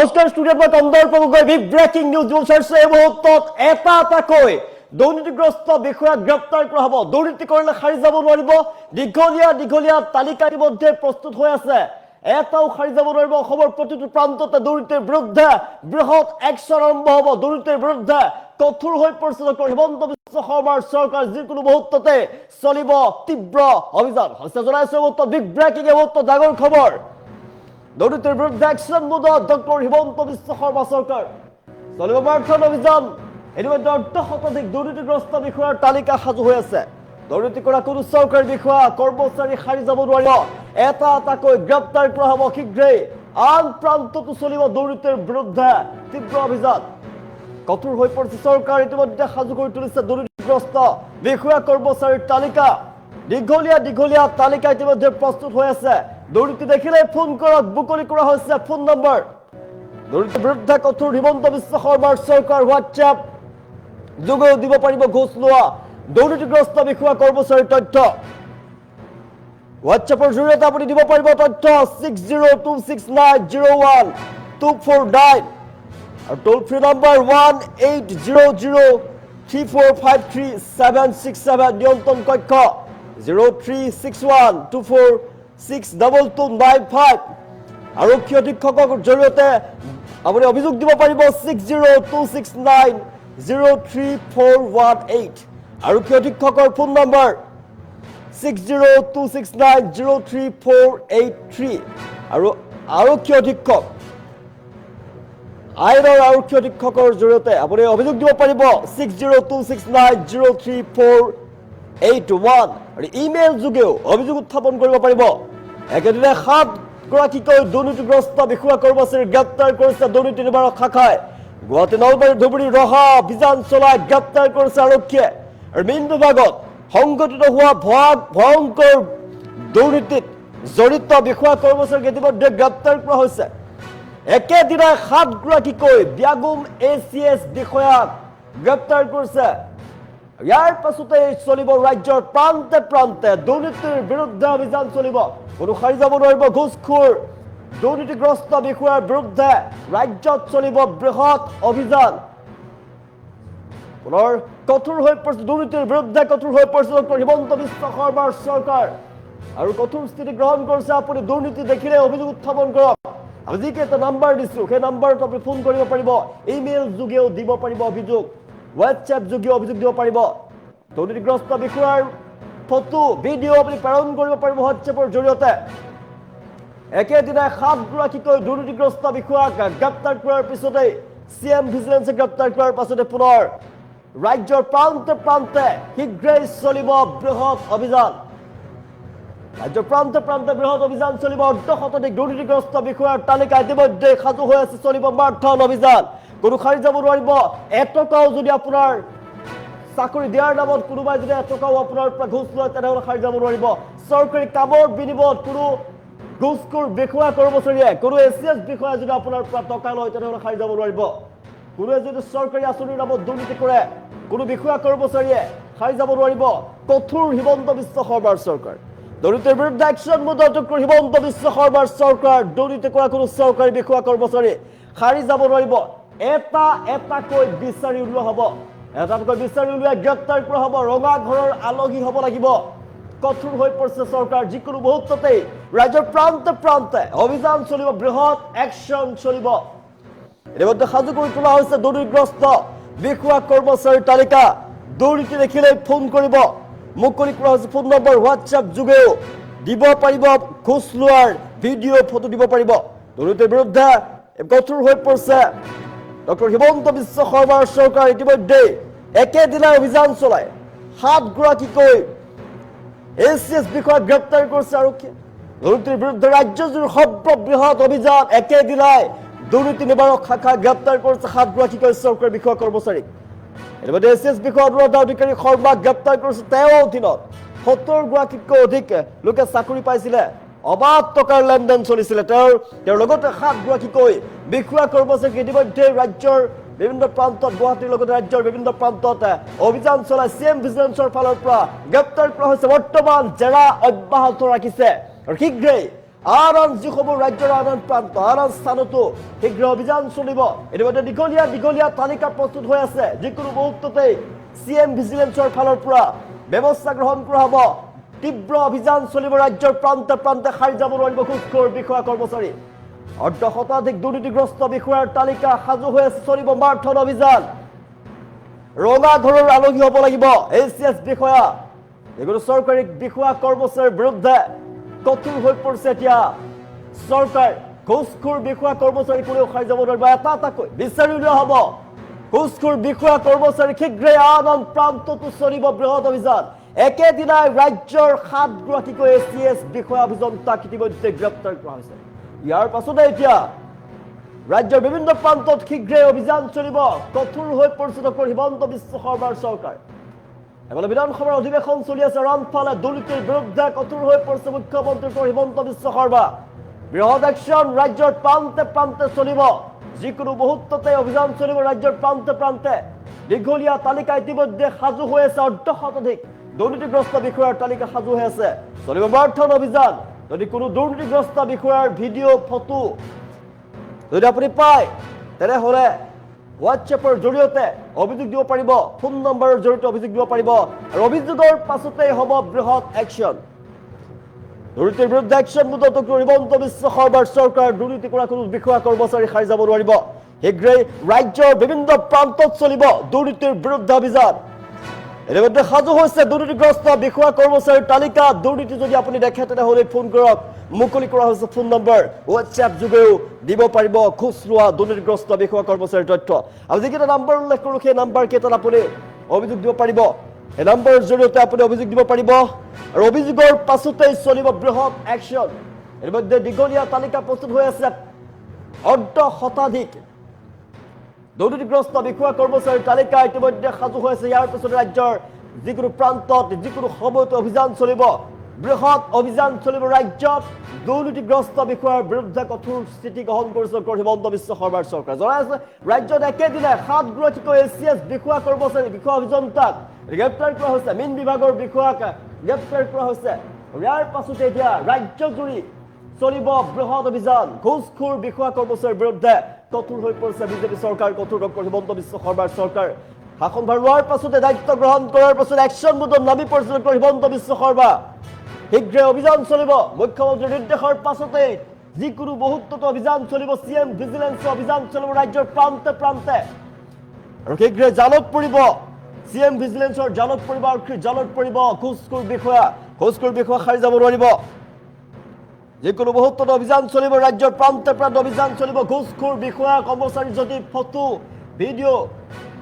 নমস্কাৰ ষ্টুডিঅ'ত মই কন্দৰ্পকৈ বিগ ব্ৰেকিং নিউজ জুলচাৰ্ছে এই মুহূৰ্তত এটাকৈ দুৰ্নীতিগ্ৰস্ত বিষয়াক গ্ৰেপ্তাৰ কৰা হ'ব। দুৰ্নীতি কৰিলে সাৰি যাব নোৱাৰিব। দীঘলীয়া তালিকা ইতিমধ্যে প্ৰস্তুত হৈ আছে। এটাও সাৰি যাব নোৱাৰিব। অসমৰ প্ৰতিটো প্ৰান্ততে দুৰ্নীতিৰ বিৰুদ্ধে বৃহৎ একশ্যন আৰম্ভ হ'ব। দুৰ্নীতিৰ বিৰুদ্ধে কঠোৰ হৈ পৰিছে ডক্টৰ হিমন্ত বিশ্ব শৰ্মাৰ চৰকাৰ। যিকোনো মুহূৰ্ততে চলিব তীব্ৰ অভিযান। জনাইছো মুহূৰ্তত বিগ ব্ৰেকিং, এই মুহূৰ্তত ডাঙৰ খবৰ। দুৰ্নীতিৰ বিৰুদ্ধে একশ্যন মোডত ডক্টৰ হিমন্ত বিশ্ব শৰ্মা চৰকাৰ। চলিব মাৰাথন অভিযান। ইতিমধ্যে অৰ্ধশতাধিক দুৰ্নীতিগ্ৰস্ত বিষয়াৰ তালিকা সাজু হৈ আছে। দুৰ্নীতি কৰা কোনো চৰকাৰী বিষয়া কৰ্মচাৰী সাৰি যাব নোৱাৰিব। এটাকৈ গ্ৰেপ্তাৰ কৰা হ'ব শীঘ্ৰেই। আন প্ৰান্ততো চলিব দুৰ্নীতিৰ বিৰুদ্ধে তীব্ৰ অভিযান। কঠোৰ হৈ পৰিছে চৰকাৰ। ইতিমধ্যে সাজু কৰি তুলিছে দুৰ্নীতিগ্ৰস্ত বিষয়া কৰ্মচাৰীৰ তালিকা। দীঘলীয়া তালিকা ইতিমধ্যে প্ৰস্তুত হৈ আছে। দুৰ্নীতি দেখিলে ফোন কৰক, মুকলি কৰা হৈছে ফোন নম্বৰ। দুৰ্নীতিৰ বিৰুদ্ধে কঠোৰ হিমন্ত বিশ্ব শৰ্মাৰ চৰকাৰ। হোৱাটছএপ যোগেও দিব পাৰিব ঘোষ লোৱা দুৰ্নীতিগ্ৰস্ত বিষয়া কৰ্মচাৰীৰ তথ্য। হোৱাটছএপৰ জৰিয়তে আপুনি দিব পাৰিব তথ্য 6026901249 আৰু টোল ফ্ৰী নম্বৰ 180034533767 নিয়ন্ত্ৰণ কক্ষ 036124622295 আৰক্ষী অধীক্ষকৰ জৰিয়তে আপুনি অভিযোগ দিব পাৰিব 6026903418 আৰক্ষী অধীক্ষকৰ ফোন নম্বৰ 6026903483 আৰু আৰক্ষী অধীক্ষক আইনৰ আৰক্ষী অধীক্ষকৰ জৰিয়তে আপুনি অভিযোগ দিব পাৰিব 6026903481 আৰু ইমেইল যোগেও অভিযোগ উত্থাপন কৰিব পাৰিব। একেদিনে 7 গৰাকীকৈ দুৰ্নীতিগ্ৰস্ত বিষয়া কৰ্মচাৰী গ্ৰেপ্তাৰ কৰিছে দুৰ্নীতি নিবাৰক শাখাই। গুৱাহাটী, নলবাৰী, ধুবুৰী, ৰহা অভিযান চলাই গ্ৰেপ্তাৰ কৰিছে আৰক্ষীয়ে। আৰু মীন বিভাগত সংঘটিত হোৱা ভয়ংকৰ দুৰ্নীতিত জড়িত বিষয়া কৰ্মচাৰীক ইতিমধ্যে গ্ৰেপ্তাৰ কৰা হৈছে। একেদিনাই 7 গৰাকীকৈ ব্যাগুম ACS বিষয়াক গ্ৰেপ্তাৰ কৰিছে। ইয়াৰ পাছতে চলিব ৰাজ্যৰ প্ৰান্তে প্ৰান্তে দুৰ্নীতিৰ বিৰুদ্ধে অভিযান চলিব। কোনো সাৰি যাব নোৱাৰিব। ঘুষখোৰ দুৰ্নীতিগ্ৰস্ত বিষয়াৰ বিৰুদ্ধে ৰাজ্যত চলিব বৃহৎ অভিযান। পুনৰ কঠোৰ হৈ পৰিছে দুৰ্নীতিৰ বিৰুদ্ধে কঠোৰ হৈ পৰিছে ডক্টৰ হিমন্ত বিশ্ব শৰ্মাৰ চৰকাৰ। আৰু কঠোৰ স্থিতি গ্ৰহণ কৰিছে। আপুনি দুৰ্নীতি দেখিলে অভিযোগ উত্থাপন কৰক। আমি যিকেইটা নাম্বাৰ দিছোঁ সেই নাম্বাৰত আপুনি ফোন কৰিব পাৰিব। ইমেইল যোগেও দিব পাৰিব অভিযোগ। হোৱাটছএপ যোগেও অভিযোগ দিব পাৰিব। দুৰ্নীতিগ্ৰস্ত বিষয়াৰ ফটো ভিডিঅ' আপুনি প্ৰেৰণ কৰিব পাৰিব হোৱাটছএপৰ জৰিয়তে। একেদিনাই 7 গৰাকীকৈ দুৰ্নীতিগ্ৰস্ত বিষয়াক গ্ৰেপ্তাৰ কৰাৰ পিছতেই CM ভিজিলেন্সে গ্ৰেপ্তাৰ কৰাৰ পাছতে পুনৰ ৰাজ্যৰ প্ৰান্তে প্ৰান্তে শীঘ্ৰেই চলিব বৃহৎ অভিযান। ৰাজ্যৰ প্ৰান্তে প্ৰান্তে বৃহৎ অভিযান চলিব। অৰ্ধশতাধিক দুৰ্নীতিগ্ৰস্ত বিষয়াৰ তালিকা ইতিমধ্যে সাজু হৈ আছে। চলিব মাৰাথন অভিযান। কোনো সাৰি যাব নোৱাৰিব। এটকাও যদি আপোনাৰ চাকৰি দিয়াৰ নামত কোনোবাই যদি এটকাও আপোনাৰ পৰা ঘুষ লয় তেনেহ'লে সাৰি যাব নোৱাৰিব। চৰকাৰী কামৰ বিনিময়ত কোনো ঘুষখোৰ বিষয়া কৰ্মচাৰীয়ে কোনো ACS বিষয়া যদি আপোনাৰ পৰা টকা লয় তেনেহ'লে সাৰি যাব নোৱাৰিব। কোনোৱে যদি চৰকাৰী আঁচনিৰ নামত দুৰ্নীতি কৰে কোনো বিষয়া কৰ্মচাৰীয়ে সাৰি যাব নোৱাৰিব। কঠোৰ হিমন্ত বিশ্ব শৰ্মাৰ চৰকাৰ। দুৰ্নীতিৰ বিৰুদ্ধে একশ্যন মোডত ডক্টৰ হিমন্ত বিশ্ব শৰ্মাৰ চৰকাৰ। দুৰ্নীতি কৰা কোনো চৰকাৰী বিষয়া কৰ্মচাৰী সাৰি যাব নোৱাৰিব। এটাকৈ বিচাৰি উলিওৱা হ'ব। এটাকৈ বিচাৰি উলিয়াই গ্ৰেপ্তাৰ কৰা হ'ব। ৰঙা ঘৰৰ আলহী হ'ব লাগিব। কঠোৰ হৈ পৰিছে চৰকাৰ। যিকোনো মুহূৰ্ততেই ৰাজ্যৰ প্ৰান্তে প্ৰান্তে অভিযান চলিব। বৃহৎ একশ্যন চলিব। ইতিমধ্যে সাজু কৰি তোলা হৈছে দুৰ্নীতিগ্ৰস্ত বিষয়া কৰ্মচাৰীৰ তালিকা। দুৰ্নীতি দেখিলে ফোন কৰিব, মুকলি কৰা হৈছে ফোন নম্বৰ। হোৱাটছএপ যোগেও দিব পাৰিব ঘোষ লোৱাৰ ভিডিঅ' ফটো দিব পাৰিব। দুৰ্নীতিৰ বিৰুদ্ধে কঠোৰ হৈ পৰিছে ডক্টৰ হিমন্ত বিশ্ব শৰ্মাৰ চৰকাৰ। ইতিমধ্যে একেদিনাই অভিযান চলাই 7 গৰাকীকৈ ACS বিষয়াক গ্ৰেপ্তাৰ কৰিছে আৰক্ষীয়ে। দুৰ্নীতিৰ বিৰুদ্ধে ৰাজ্যজুৰি সৰ্ববৃহৎ অভিযান। একেদিনাই দুৰ্নীতি নিবাৰক শাখাই গ্ৰেপ্তাৰ কৰিছে 7 গৰাকীকৈ চৰকাৰী বিষয়া কৰ্মচাৰীক। ইতিমধ্যে ACS বিষয়া অনুৰাধা অধিকাৰী শৰ্মাক গ্ৰেপ্তাৰ কৰিছে। তেওঁৰ অধীনত 70 গৰাকীতকৈ অধিক লোকে চাকৰি পাইছিলে। অবাধ টকাৰ লেনদেন চলিছিলে। তেওঁৰ লগতে 7 গৰাকীকৈ বিষয়া কৰ্মচাৰীক ইতিমধ্যে ৰাজ্যৰ বিভিন্ন প্ৰান্তত, গুৱাহাটীৰ লগতে ৰাজ্যৰ বিভিন্ন প্ৰান্তত অভিযান চলাই CM ভিজিলেন্সৰ ফালৰ পৰা গ্ৰেপ্তাৰ কৰা হৈছে। বৰ্তমান জেৰা অব্যাহত ৰাখিছে আৰু শীঘ্ৰেই আন যিসমূহ ৰাজ্যৰ আন প্ৰান্ত আন স্থানতো শীঘ্ৰ অভিযান চলিব ইতিমধ্যে দীঘলীয়া তালিকা প্ৰস্তুত হৈ আছে যিকোনো মুহূৰ্ততেই CM ভিজিলেন্সৰ ফালৰ পৰা ব্যৱস্থা গ্ৰহণ কৰা হ'ব তীব্ৰ অভিযান চলিব ৰাজ্যৰ প্ৰান্তে প্ৰান্তে সাৰি যাব নোৱাৰিব ঘুষখোৰ বিষয়া কৰ্মচাৰী অৰ্ধ শতাধিক দুৰ্নীতিগ্ৰস্ত বিষয়াৰ তালিকা সাজু হৈ আছে চলিব মাৰাথন অভিযান ৰঙা ঘৰৰ আলহী হ'ব লাগিব ACS বিষয়া এগুলো চৰকাৰী বিষয়া কৰ্মচাৰীৰ বিৰুদ্ধে কঠোৰ হৈ পৰিছে এতিয়া চৰকাৰ ঘুষখোৰ বিষয়া কৰ্মচাৰী কোনেও সাৰি যাব নোৱাৰিব এটাকৈ বিচাৰি উলিওৱা হ'ব ঘুষখোৰ বিষয়া কৰ্মচাৰী শীঘ্ৰে আন প্ৰান্ততো চলিব বৃহৎ অভিযান একেদিনাই ৰাজ্যৰ 7 গৰাকীকৈ ACS বিষয়া অভিযন্তাক ইতিমধ্যে গ্ৰেপ্তাৰ কৰা হৈছে ইয়াৰ পাছতে এতিয়া ৰাজ্যৰ বিভিন্ন প্ৰান্তত শীঘ্ৰে অভিযান চলিব কঠোৰ হৈ পৰিছে ডক্টৰ হিমন্ত বিশ্ব শৰ্মাৰ চৰকাৰ এফালে বিধানসভাৰ অধিৱেশন চলি আছে আনফালে দুৰ্নীতিৰ বিৰুদ্ধে কঠোৰ হৈ পৰিছে মুখ্যমন্ত্ৰী ডক্টৰ হিমন্ত বিশ্ব শৰ্মা বৃহৎ একশ্যন ৰাজ্যৰ প্ৰান্তে প্ৰান্তে চলিব যিকোনো মুহূৰ্ততে অভিযান চলিব ৰাজ্যৰ প্ৰান্তে প্ৰান্তে দীঘলীয়া তালিকা ইতিমধ্যে সাজু হৈ আছে অৰ্ধ শতাধিক দুৰ্নীতিগ্ৰস্ত বিষয়াৰ তালিকা সাজু হৈ আছে চলিব মাৰাথন অভিযান যদি কোনো দুৰ্নীতিগ্ৰস্ত বিষয়াৰ ভিডিঅ' ফটো যদি আপুনি পায় তেনেহ'লে হোৱাটছএপৰ জৰিয়তে অভিযোগ দিব পাৰিব ফোন নম্বৰৰ জৰিয়তে অভিযোগ দিব পাৰিব আৰু অভিযোগৰ পাছতেই হ'ব বৃহৎ একশ্যন দুৰ্নীতিৰ বিৰুদ্ধে একশ্যন মুদত ডক্টৰ হিমন্ত বিশ্ব শৰ্মাৰ চৰকাৰ দুৰ্নীতি কৰা কোনো বিষয়া কৰ্মচাৰী সাৰি যাব নোৱাৰিব শীঘ্ৰেই ৰাজ্যৰ বিভিন্ন প্ৰান্তত চলিব দুৰ্নীতিৰ বিৰুদ্ধে অভিযান ইতিমধ্যে সাজু হৈছে দুৰ্নীতিগ্ৰস্ত বিষয়া কৰ্মচাৰীৰ তালিকা দুৰ্নীতি যদি আপুনি দেখে তেনেহ'লে ফোন কৰক মুকলি কৰা হৈছে ফোন নম্বৰ হোৱাটছএপ যোগেও দিব পাৰিব ঘুষ লোৱা দুৰ্নীতিগ্ৰস্ত বিষয়া কৰ্মচাৰীৰ তথ্য আৰু যিকেইটা নম্বৰ উল্লেখ কৰোঁ সেই নম্বৰ কেইটাত আপুনি অভিযোগ দিব পাৰিব এই নম্বৰৰ জৰিয়তে আপুনি অভিযোগ দিব পাৰিব আৰু অভিযোগৰ পাছতেই চলিব বৃহৎ একশ্যন ইতিমধ্যে দীঘলীয়া তালিকা প্ৰস্তুত হৈ আছে অৰ্ধ শতাধিক দুৰ্নীতিগ্ৰস্ত বিষয়া কৰ্মচাৰীৰ তালিকা ইতিমধ্যে সাজু হৈ আছে ইয়াৰ পিছতে ৰাজ্যৰ যিকোনো প্ৰান্তত যিকোনো সময়তে অভিযান চলিব বৃহৎ অভিযান চলিব ৰাজ্যত দুৰ্নীতিগ্ৰস্ত বিষয়াৰ বিৰুদ্ধে কঠোৰ স্থিতি গ্ৰহণ কৰিছে ডক্টৰ হিমন্ত বিশ্ব শৰ্মাৰ চৰকাৰ জনাই আছে ৰাজ্যত একেদিনাই 7 গৰাকীকৈ ACS বিষয়া কৰ্মচাৰী বিষয়া অভিযন্তাক গ্ৰেপ্তাৰ কৰা হৈছে মীন বিভাগৰ বিষয়াক গ্ৰেপ্তাৰ কৰা হৈছে ইয়াৰ পাছতে এতিয়া ৰাজ্যজুৰি চলিব বৃহৎ অভিযান ঘুষখোৰ বিষয়া কৰ্মচাৰীৰ বিৰুদ্ধে কঠোৰ হৈ পৰিছে বিজেপি চৰকাৰ কঠোৰ ডক্টৰ হিমন্ত বিশ্ব শৰ্মাৰ চৰকাৰ শাসনভাৰ লোৱাৰ পাছতে দায়িত্ব গ্ৰহণ কৰাৰ পাছত একশ্যন মুডত নামি পৰিছে ডক্টৰ হিমন্ত বিশ্ব শৰ্মা শীঘ্ৰে অভিযান চলিব মুখ্যমন্ত্ৰীৰ নিৰ্দেশৰ পাছতে যিকোনো মুহূৰ্ততে অভিযান চলিব CM ভিজিলেন্স অভিযান চলিব ৰাজ্যৰ প্ৰান্তে প্ৰান্তে আৰু শীঘ্ৰে জালত পৰিব CM ভিজিলেন্সৰ জালত পৰিব আৰক্ষীৰ জালত পৰিব ঘুষখোৰ বিষয়া সাৰি যাব নোৱাৰিব যিকোনো মুহূৰ্তত অভিযান চলিব ৰাজ্যৰ প্ৰান্তে প্ৰান্তে অভিযান চলিব ঘুষখোৰ বিষয়া কৰ্মচাৰী যদি ফটো ভিডিঅ'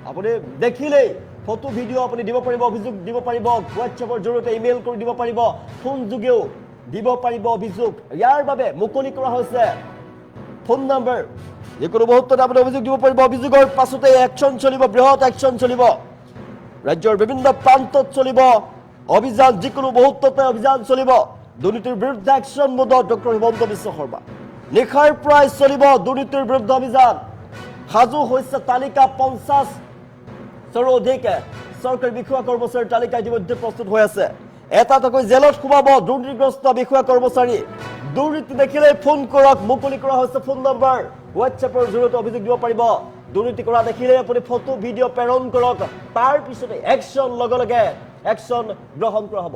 আপুনি দেখিলেই ফটো ভিডিঅ' আপুনি দিব পাৰিব অভিযোগ দিব পাৰিব হোৱাটছএপৰ জৰিয়তে ইমেইল কৰি দিব পাৰিব ফোন যোগেও দিব পাৰিব অভিযোগ ইয়াৰ বাবে মুকলি কৰা হৈছে ফোন নম্বৰ যিকোনো মুহূৰ্ততে আপুনি অভিযোগ দিব পাৰিব অভিযোগৰ পাছতে একশ্যন চলিব বৃহৎ একশ্যন চলিব ৰাজ্যৰ বিভিন্ন প্ৰান্তত চলিব অভিযান যিকোনো মুহূৰ্ততে অভিযান চলিব দুৰ্নীতিৰ বিৰুদ্ধে একশ্যন মুডত ডক্টৰ হিমন্ত বিশ্ব শৰ্মা নিশাৰ পৰাই চলিব দুৰ্নীতিৰ বিৰুদ্ধে অভিযান সাজু হৈছে তালিকা 50 অধিক চৰকাৰী বিষয়া কৰ্মচাৰীৰ তালিকা ইতিমধ্যে প্ৰস্তুত হৈ আছে এটাকৈ জেলত সোমাব দুৰ্নীতিগ্ৰস্ত বিষয়া কৰ্মচাৰী দুৰ্নীতি দেখিলে ফোন কৰক মুকলি কৰা হৈছে ফোন নম্বৰ হোৱাটছএপৰ জৰিয়তে অভিযোগ দিব পাৰিব দুৰ্নীতি কৰা দেখিলে আপুনি ফটো ভিডিঅ' প্ৰেৰণ কৰক তাৰ পিছতে একশ্যন লগে লগে একশ্যন গ্ৰহণ কৰা হ'ব